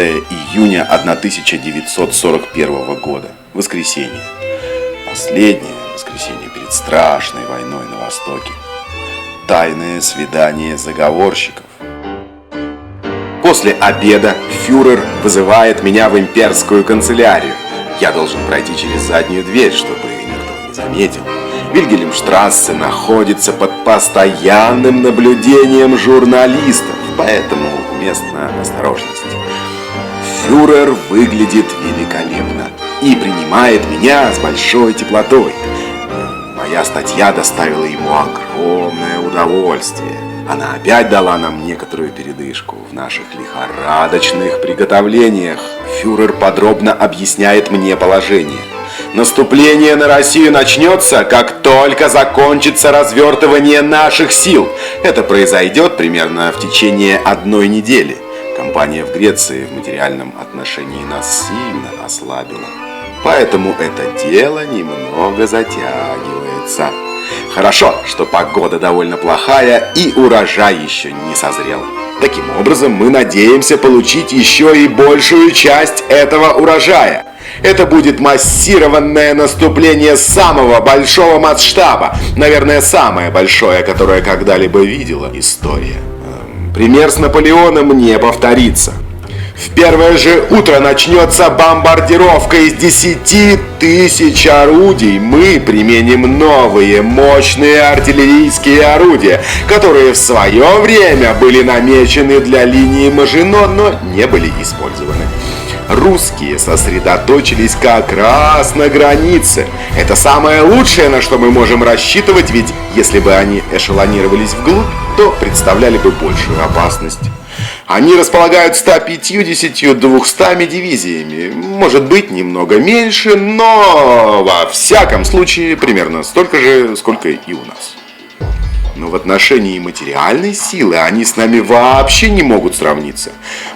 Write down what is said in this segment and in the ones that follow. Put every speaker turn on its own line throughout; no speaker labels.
июня 1941 года. Воскресенье. Последнее воскресенье перед страшной войной на Востоке. Тайное свидание заговорщиков. После обеда фюрер вызывает меня в имперскую канцелярию. Я должен пройти через заднюю дверь, чтобы никто не заметил. Вильгельмштрассе находится под постоянным наблюдением журналистов, поэтому уместна осторожность. Фюрер выглядит великолепно и принимает меня с большой теплотой. Моя статья доставила ему огромное удовольствие. Она опять дала нам некоторую передышку в наших лихорадочных приготовлениях. Фюрер подробно объясняет мне положение. Наступление на Россию начнется, как только закончится развертывание наших сил. Это произойдет примерно в течение 1 недели. Кампания в Греции в материальном отношении нас сильно ослабила. Поэтому это дело немного затягивается. Хорошо, что погода довольно плохая и урожай еще не созрел. Таким образом, мы надеемся получить еще и большую часть этого урожая. Это будет массированное наступление самого большого масштаба. Наверное, самое большое, которое когда-либо видела история. Пример с Наполеоном не повторится. В первое же утро начнется бомбардировка из 10 000 орудий. Мы применим новые мощные артиллерийские орудия, которые в свое время были намечены для линии Мажино, но не были использованы. Русские сосредоточились как раз на границе. Это самое лучшее, на что мы можем рассчитывать, ведь если бы они эшелонировались вглубь, то представляли бы большую опасность. Они располагают 150-200 дивизиями, может быть, немного меньше, но во всяком случае примерно столько же, сколько и у нас. Но в отношении материальной силы они с нами вообще не могут сравниться.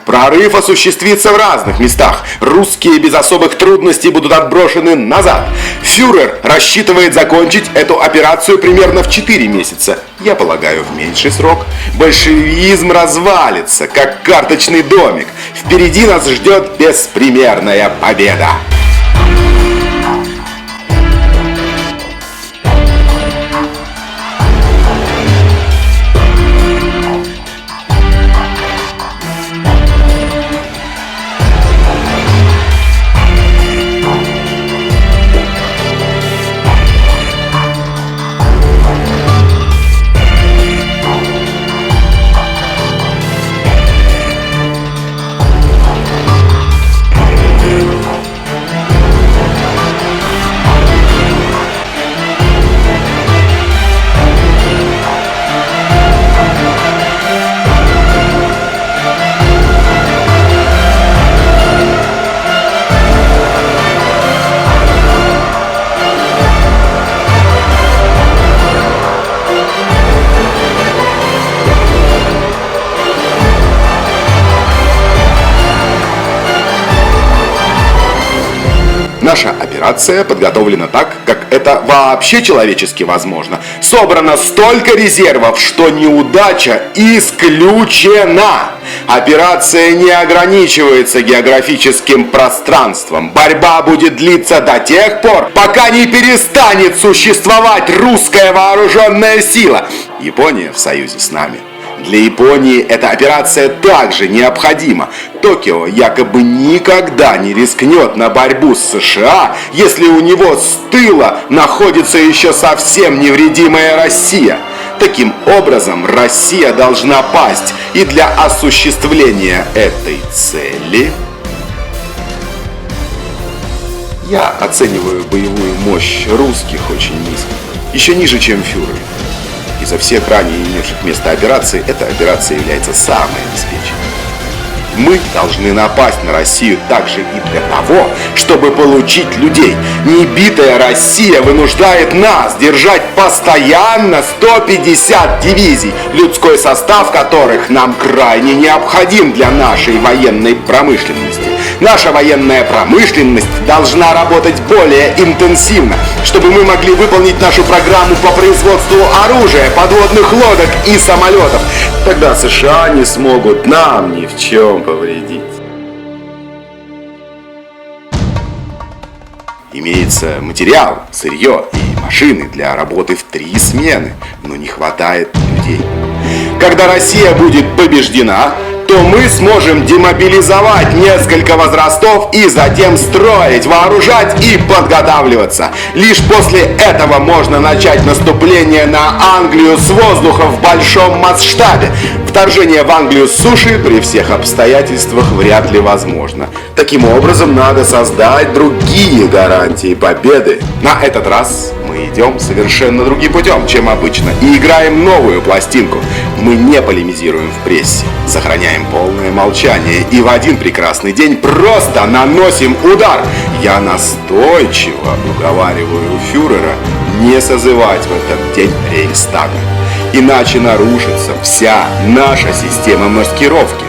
Прорыв осуществится в разных местах. Русские без особых трудностей будут отброшены назад. Фюрер рассчитывает закончить эту операцию примерно в 4 месяца. Я полагаю, в меньший срок. Большевизм развалится, как карточный домик. Впереди нас ждет беспримерная победа. Наша операция подготовлена так, как это вообще человечески возможно. Собрано столько резервов, что неудача исключена. Операция не ограничивается географическим пространством. Борьба будет длиться до тех пор, пока не перестанет существовать русская вооруженная сила. Япония в союзе с нами. Для Японии эта операция также необходима. Токио якобы никогда не рискнет на борьбу с США, если у него с тыла находится еще совсем невредимая Россия. Таким образом, Россия должна пасть, и для осуществления этой цели я оцениваю боевую мощь русских очень низко, еще ниже, чем фюрер. Изо всех ранее имевших место операций, эта операция является самой обеспеченной. Мы должны напасть на Россию также и для того, чтобы получить людей. Небитая Россия вынуждает нас держать постоянно 150 дивизий, людской состав которых нам крайне необходим для нашей военной промышленности. Наша военная промышленность должна работать более интенсивно, чтобы мы могли выполнить нашу программу по производству оружия, подводных лодок и самолетов. Тогда США не смогут нам ни в чем повредить. Имеется материал, сырье и машины для работы в 3 смены, но не хватает людей. Когда Россия будет побеждена, то мы сможем демобилизовать несколько возрастов и затем строить, вооружать и подготавливаться. Лишь после этого можно начать наступление на Англию с воздуха в большом масштабе. Вторжение в Англию с суши при всех обстоятельствах вряд ли возможно. Таким образом, надо создать другие гарантии победы. На этот раз мы идем совершенно другим путем, чем обычно, и играем новую пластинку. Мы не полемизируем в прессе, сохраняем полное молчание и в один прекрасный день просто наносим удар. Я настойчиво уговариваю фюрера не созывать в этот день Рейхстага, иначе нарушится вся наша система маскировки.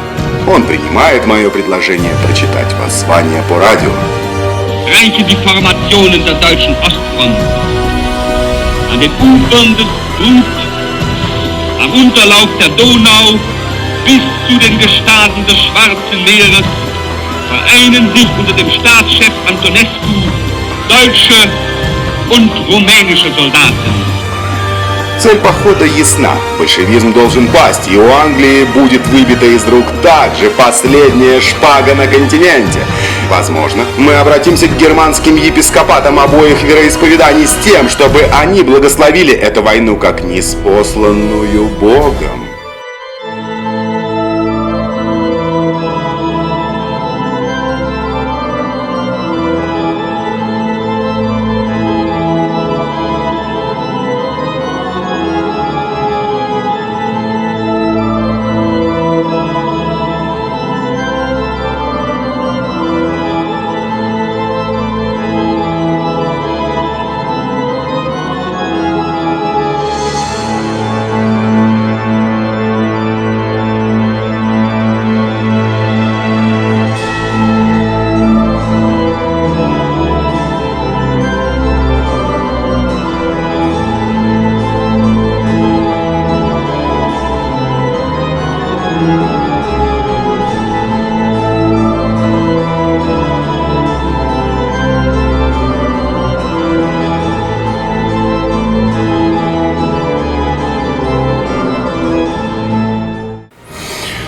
Он принимает мое предложение прочитать воззвание по радио.
Reiche die Formationen der deutschen Ostfront an den Ufern des Bug, am Unterlauf der Donau bis zu den Gestaden des Schwarzen Meeres vereinen sich unter dem Staatschef Antonescu deutsche und rumänische Soldaten.
Цель похода ясна. Большевизм должен пасть, и у Англии будет выбита из рук также последняя шпага на континенте. Возможно, мы обратимся к германским епископатам обоих вероисповеданий с тем, чтобы они благословили эту войну как ниспосланную Богом.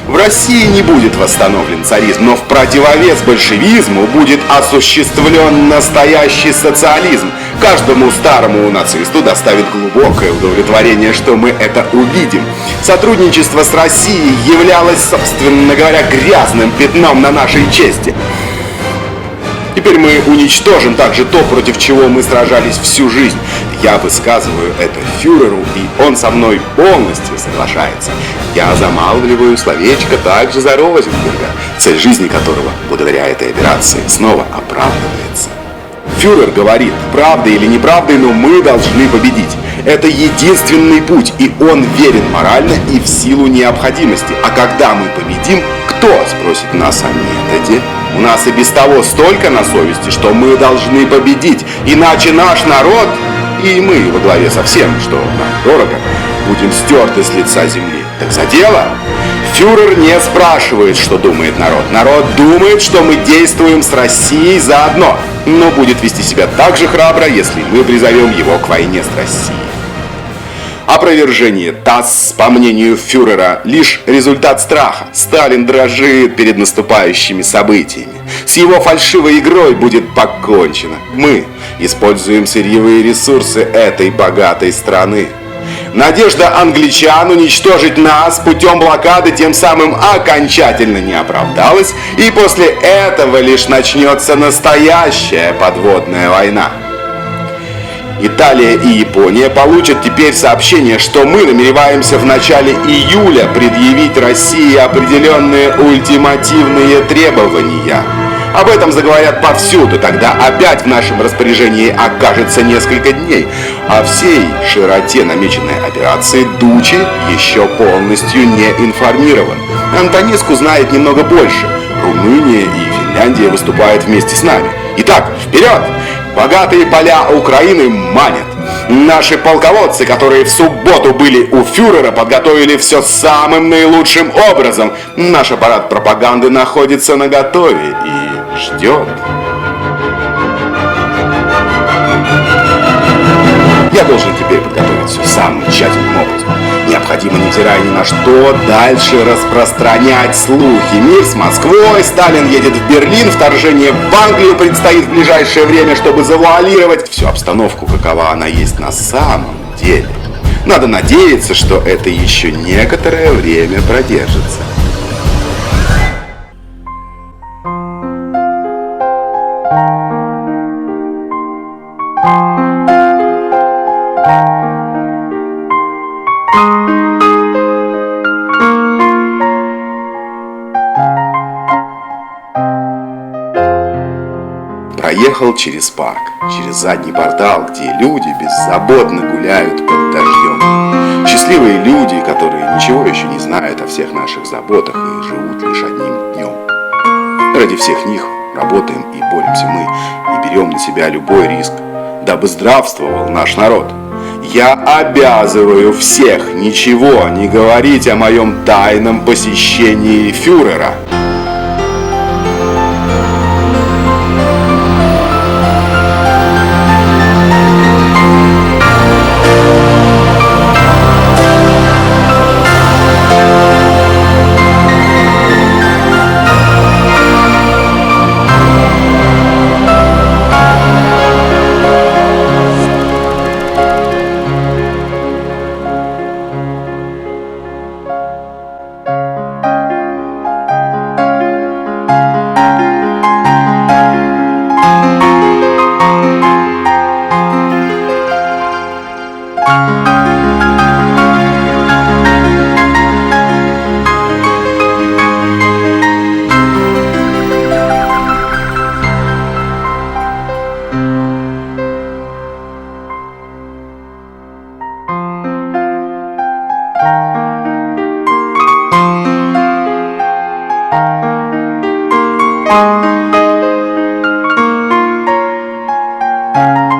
В России не будет восстановлен царизм, но в противовес большевизму будет осуществлен настоящий социализм. Каждому старому нацисту доставит глубокое удовлетворение, что мы это увидим. Сотрудничество с Россией являлось, собственно говоря, грязным пятном на нашей чести. Теперь мы уничтожим также то, против чего мы сражались всю жизнь. Я высказываю это фюреру, и он со мной полностью соглашается. Я замалвливаю словечко также за Розенберга, цель жизни которого, благодаря этой операции, снова оправдывается. Фюрер говорит, правдой или неправдой, но мы должны победить. Это единственный путь, и он верен морально и в силу необходимости. А когда мы победим, кто спросит нас о методе? У нас и без того столько на совести, что мы должны победить, иначе наш народ, и мы во главе со всем, что нам дорого, будем стерты с лица земли. Так за дело? Фюрер не спрашивает, что думает народ. Народ думает, что мы действуем с Россией заодно, но будет вести себя так же храбро, если мы призовем его к войне с Россией. Опровержение ТАСС, по мнению фюрера, лишь результат страха. Сталин дрожит перед наступающими событиями. С его фальшивой игрой будет покончено. Мы используем сырьевые ресурсы этой богатой страны. Надежда англичан уничтожить нас путем блокады тем самым окончательно не оправдалась, и после этого лишь начнется настоящая подводная война. Италия и Япония получат теперь сообщение, что мы намереваемся в начале июля предъявить России определенные ультимативные требования. Об этом заговорят повсюду, тогда опять в нашем распоряжении окажется несколько дней. О всей широте намеченной операции Дучи еще полностью не информирован. Антонеску знает немного больше. Румыния и Финляндия выступают вместе с нами. Итак, вперед! Богатые поля Украины манят. Наши полководцы, которые в субботу были у фюрера, подготовили все самым наилучшим образом. Наш аппарат пропаганды находится наготове и ждет. все самым тщательным образом. Необходимо, невзирая ни на что, дальше распространять слухи. Мир с Москвой, Сталин едет в Берлин, вторжение в Англию предстоит в ближайшее время, чтобы завуалировать всю обстановку, какова она есть на самом деле. Надо надеяться, что это еще некоторое время продержится. Проехал через парк, через задний портал, где люди беззаботно гуляют под дождем. Счастливые люди, которые ничего еще не знают о всех наших заботах и живут лишь одним днем. Ради всех них работаем и боремся мы, и берем на себя любой риск, дабы здравствовал наш народ. Я обязываю всех ничего не говорить о моем тайном посещении фюрера.
Thank you.